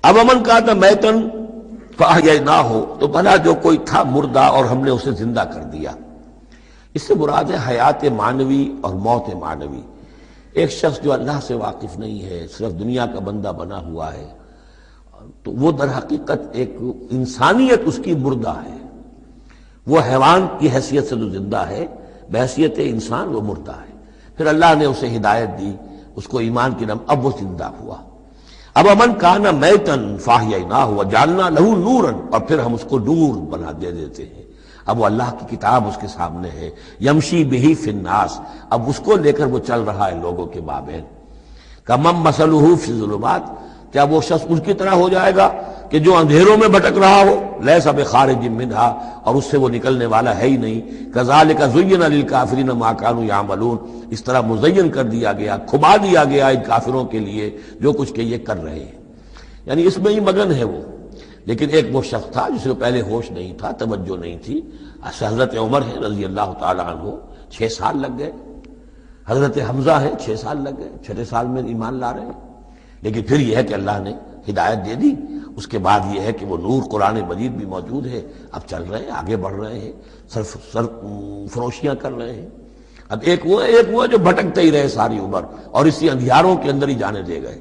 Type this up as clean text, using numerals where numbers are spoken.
اب امن کا تھا میتن فاحییناہ ہو، تو بھلا جو کوئی تھا مردہ اور ہم نے اسے زندہ کر دیا۔ اس سے مراد ہے حیات معنوی اور موت معنوی۔ ایک شخص جو اللہ سے واقف نہیں ہے، صرف دنیا کا بندہ بنا ہوا ہے، تو وہ در حقیقت ایک انسانیت اس کی مردہ ہے۔ وہ حیوان کی حیثیت سے جو زندہ ہے، بحیثیت انسان وہ مردہ ہے۔ پھر اللہ نے اسے ہدایت دی، اس کو ایمان کی نام، اب وہ زندہ ہوا۔ اب امن کان میتن فاحییناہ وجعلنا لہ نورا، اور پھر ہم اس کو نور بنا دے دیتے ہیں۔ اب وہ اللہ کی کتاب اس کے سامنے ہے، یمشی بہ فی الناس، اب اس کو لے کر وہ چل رہا ہے لوگوں کے مابین۔ کمن مثلہ فی الظلمات، کیا وہ شخص ان کی طرح ہو جائے گا کہ جو اندھیروں میں بھٹک رہا ہو، لیس بخارج منہا، اور اس سے وہ نکلنے والا ہے ہی نہیں۔ کذالک زین للکافرین ما کانوا یعملون، اس طرح مزین کر دیا گیا، کھبا دیا گیا ان کافروں کے لیے جو کچھ کہ یہ کر رہے ہیں، یعنی اس میں ہی مگن ہے وہ۔ لیکن ایک وہ شخص تھا جس کو پہلے ہوش نہیں تھا، توجہ نہیں تھی، حضرت عمر ہے رضی اللہ تعالی عنہ، 6 سال لگ گئے۔ حضرت حمزہ ہے، 6 سال لگ گئے، 6 سال میں ایمان لا رہے ہیں۔ لیکن پھر یہ ہے کہ اللہ نے ہدایت دے دی، اس کے بعد یہ ہے کہ وہ نور قرآن مجید بھی موجود ہے، اب چل رہے ہیں، آگے بڑھ رہے ہیں، سر فروشیاں کر رہے ہیں۔ اب ایک وہ ہے جو بھٹکتے ہی رہے ساری عمر، اور اسی اندھیاروں کے اندر ہی جانے دے گئے۔